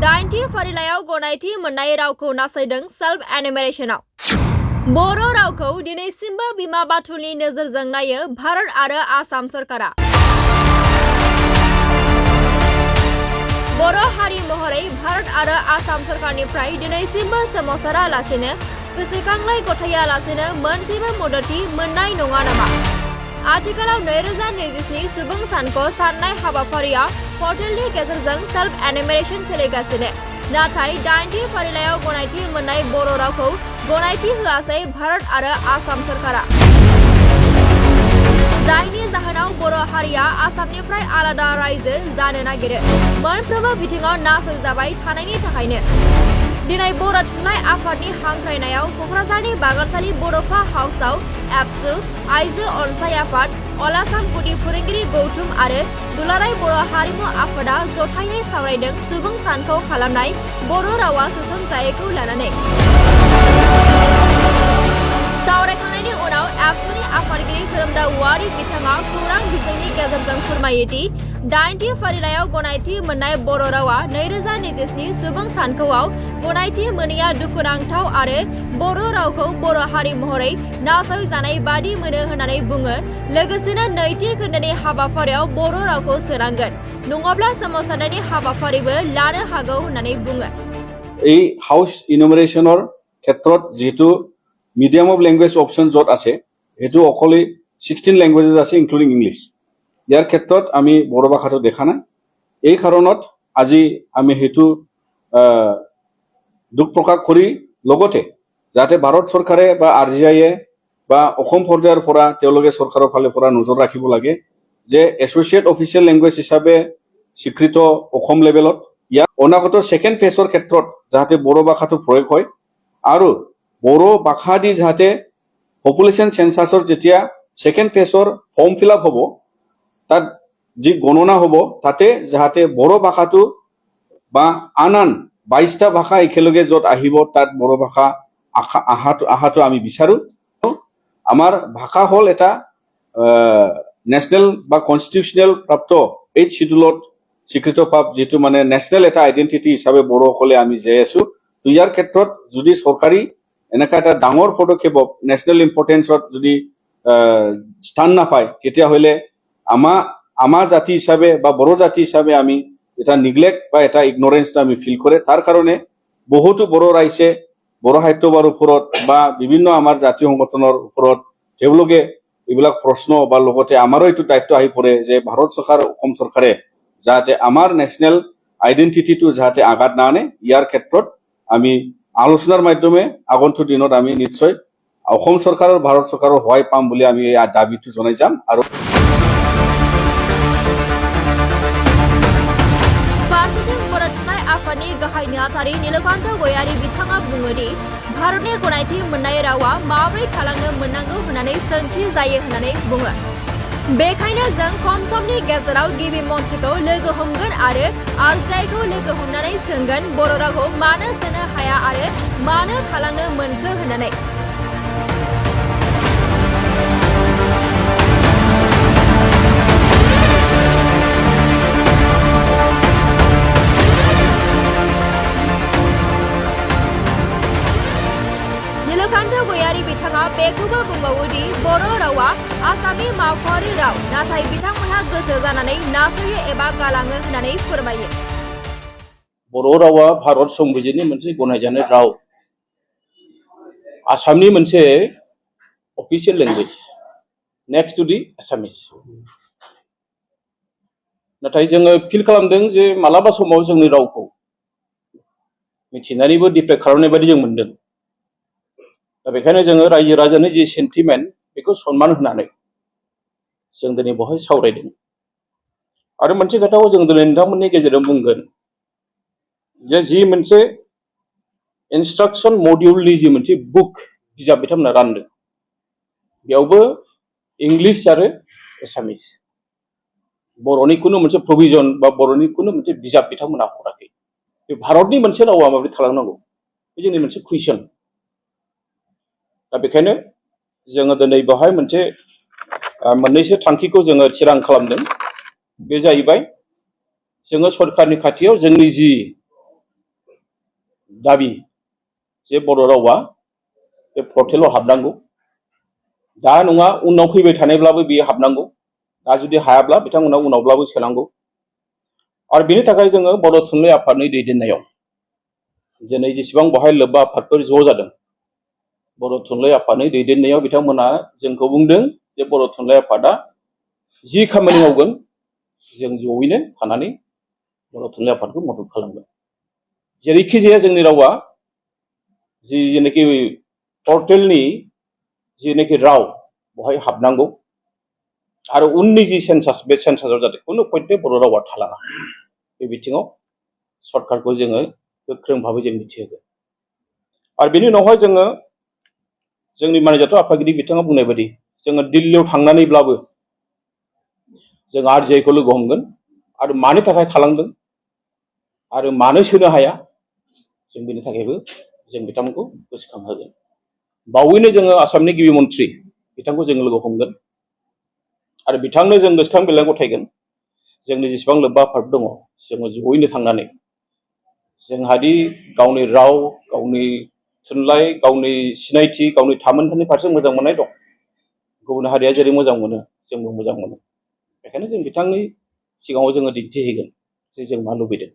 दाइनथि फारिलाइयाव गनायथि मोननाय रावखौ नासयदों सेल्फ एनिमेरेशनाव। बर' रावखौ दिनैसिमबो बिमा बाथुलनि नोजोरजों नायो भारत आरो आसाम सरकारा। बर' हारि महरै भारत आरो आसाम सरकारनिफ्राय दिनैसिमबो सोमावसारालासेनो गोसोखांलाय गथायालासेनो मोनसेबो मददथि मोननाय नङा नामा? आथिखालाव 2027 सुबुं सानखौ साननाय हाबाफारिया पर्टेलनि गेजेरजों सेल्फ एनिमेरेशन सोलिगासिनो। नाथाय 8थि फारिलाइयाव गनायथि मोननाय बर' रावखौ गनायथि होआसै भारत आरो आसाम सरकारा। जायनि जाहोनाव बर' हारिया आसामनिफ्राय आलादा रायजो जानो नागिरो। मोनफ्रोमबो बिथिङाव नासयजाबाय थानायनि थाखायनो दिनै बर' थुनलाइ आफादनि हांख्रायनायाव क'क्राझारनि बागानसालि बड'फा हाउसआव एबसु, आइजो अनसाय आफाद, अल आसाम गुदि फोरोंगिरि गौथुम आरो दुलाराय बर' हारिमु आफादा जथायै सावरायदों सुबुं सानखौ खालामनाय बर' रावा सोसनजायैखौ लानानै। सावरायखांनायनि उनाव एबसुनि आफादगिरि खोरोमदाव औवारी बिथाङा खौरां बिजोंनि गेजेरजों फोरमायोदि 8थि फारिलाइयाव गनायथि मोननाय बर' रावा 2027 सुबुं सानखौआव गनायथि मोनैया दुखुनांथाव आरो बर' रावखौ बर' हारि महरै नासयजानाय बादि मोनो होननानै बुङो। लोगोसेनो 2थि खोन्दोनि हाबाफारियाव बर' रावखौ सोनांगोन, नङाब्ला सोमावसारनायनि हाबाफारिबो लानो हागौ होननानै बुङो। এই হাউস ইনোমিনেশনৰ ক্ষেত্ৰত যেহেতু মিডিয়াম অফ ল্যাঙ্গুৱেজ অপশন য'ত আছে সেইটো অকলে 16 ল্যাঙ্গুৱেজেছ আছে ইনক্লুডিং ইংলিছ। ইয়াৰ ক্ষেত্ৰত আমি বড়ো ভাষাটো দেখা নাই। এই কাৰণত আজি আমি সেইটো দুখ প্ৰকাশ কৰি লগতে যাতে ভাৰত চৰকাৰে বা RGIয়ে বা অসম পৰ্যায়ৰ পৰা তেওঁলোকে চৰকাৰৰ ফালৰ পৰা নজৰ ৰাখিব লাগে যে এছ'চিয়েট অফিচিয়েল লেংগুৱেজ হিচাপে স্বীকৃত অসম লেভেলত ইয়াৰ অনাগত ছেকেণ্ড ফেজৰ ক্ষেত্ৰত যাতে বড়ো ভাষাটো প্ৰয়োগ হয় আৰু বড়ো ভাষা দি যাতে পপুলেশ্যন চেঞ্চাছৰ যেতিয়া ছেকেণ্ড ফেজৰ ফৰ্ম ফিল আপ হ'ব তাত যি গণনা হ'ব তাতে যাতে বড়ো ভাষাটো বা আন 22টা ভাষা একেলগে য'ত আহিব তাত বড়ো ভাষা আহাটো আমি বিচাৰো। আমাৰ ভাষা হ'ল এটা নেশ্যনেল বা কনষ্টিটিউচনেল প্ৰাপ্ত 8 শিডিউলত স্বীকৃত পাপ যিটো মানে নেশ্যনেল এটা আইডেণ্টিটি হিচাপে বড়োসকলে আমি জীয়াই আছো। তো ইয়াৰ ক্ষেত্ৰত যদি চৰকাৰী এনেকুৱা এটা ডাঙৰ পদক্ষেপ নেশ্যনেল ইম্পৰ্টেঞ্চত যদি স্থান নাপায় তেতিয়াহ'লে আমাৰ জাতি হিচাপে বা বড়ো জাতি হিচাপে আমি এটা নিগলেক্ট বা এটা ইগনৰেঞ্চ আমি ফিল কৰে। তাৰ কাৰণে বহুতো বড়ো ৰাইজে বড়ো সাহিত্যৰ ওপৰত বা বিভিন্ন আমাৰ জাতীয় সংগঠনৰ ওপৰত তেওঁলোকে এইবিলাক প্ৰশ্ন বা লগতে আমাৰো এইটো দায়িত্ব আহি পৰে যে ভাৰত চৰকাৰ অসম চৰকাৰে যাতে আমাৰ নেশ্যনেল আইডেণ্টিটিটো যাতে আঘাত নানে ইয়াৰ ক্ষেত্ৰত আমি আলোচনাৰ মাধ্যমে আগন্তুক দিনত আমি নিশ্চয় অসম চৰকাৰৰ ভাৰত চৰকাৰৰ সহায় পাম বুলি আমি এই দাবীটো জনাই যাম। আৰু आफादनि गाहाय नेहाथारि नीलकान्त गयारी बिथाङा बुङोदि भारतनि गनायथि मोननाय रावा माबोरै थालांनो मोननांगौ होननानै सोंथि जायो होननानै बुङो। बेखायनो जों खम समनि गेजेराव गिबि मन्थ्रिखौ लोगो हमगोन आरो RGIखौ लोगो हमनानै सोंगोन बर' रावखौ मानो सोनो हाया आरो मानो थालांनो मोनखो होननानै। नीलकान्त गयारी बिथाङा बेखौबो बुंबावोदि बर' रावा आसामनि मावख'आरि राव, नाथाय बिथांमोनहा गोसो जानानै नासयो एबा गालाङो होननानै फोरमायो। बर' रावा भारत संबिजिरनि मोनसे गनायजानाय राव, आसामनि मोनसे official language next to the Assamese. नाथाय जोङो फिल खालामदों जे मालाबा समाव जोंनि रावखौ मिथिनानैबो डिफेक्ट खालामनाय बायदि जों मोनदों। दा बेखायनो जोङो रायजो राजानि जि सेन्टिमेन्ट बेखौ सनमान होनानै जों दिनै बेवहाय सावरायदों। आरो मोनसे खोथाखौ जों दिनै नोंथांमोननि गेजेराव बुंगोन जे जि मोनसे इन्सट्राक्सन मडिउलनि जि मोनसे बुक बिजाब बिथांमोना रानदों बेयावबो इंलिश आरो एसामिस बर'नि खुनु मोनसे प्रभिजन बा बर'नि खुनु मोनसे बिजाब बिथांमोना हराखै। बे भारतनि मोनसे रावा माबोरै थालांनांगौ बे जोंनि मोनसे कुइसन। दा बेखायनो जोङो दिनै बेवहाय मोनसे मोननैसो थांखिखौ जोङो थिरां खालामदों। बे जाहैबाय जोङो सरकारनि खाथियाव जोंनि जि दाबि जे बर' रावा बे पर्टेलाव हाबनांगौ दा नङा उनाव फैबाय थानायब्लाबो बियो हाबनांगौ दा जुदि हायाब्ला बिथांमोना उनावब्लाबो सोनांगौ आरो बेनि थाखाय जोङो बर' थुनलाइ आफादनि दैदेननायाव दिनै जेसेबां बेवहाय लोब्बा आफादफोर ज' जादों बर' थुनलाइ आफादनि दैदेननायाव बिथांमोना जोंखौ बुंदों जे बर' थुनलाइ आफादा जि खामानि मावगोन जों जयैनो थानानै बर' थुनलाइ आफादखौ मदद खालामगोन जेरैखि जाया जोंनि रावा जेनाखि पर्टेलनि जेनाखि राव बेवहाय हाबनांगौ आरो उननि जि सेन्सास बे सेन्सासाव जाहाथे खुनु पयटे बर' रावा थालाङा बे बिथिङाव सरकारखौ जोङो गोख्रों भाबै जों मिथिहोगोन आरो बेनि उनावहाय जोङो जोंनि मानजाथाव आफादगिरि बिथाङा बुंनाय बायदि जोङो दिल्लीयाव थांनानैब्लाबो जों आरजिआइखौ लोगो हमगोन आरो मानि थाखाय थालांदों आरो मानो सोनो हाया जों बेनि थाखायबो जों बिथांमोनखौ गोसोखांहोगोन बावैनो जोङो आसामनि गिबि मन्थ्रि बिथांखौ जों लोगो हमगोन आरो बिथांनो जों गोसोखां बिलाइ गथायगोन जोंनि जेसेबां लोब्बा आफाद दङ जोङो जयैनो थांनानै जोंहादि गावनि राव गावनि थुनलाइ गावनि सिनायथि गावनि थामोन्थानि फारसे मोजां मोननाय दं गुबुन हारिया जेरै मोजां मोनो जोंबो मोजां मोनो बेखायनो जों बिथांनि सिगाङाव जोङो दिन्थिहैगोन जे जों मा लुबैदों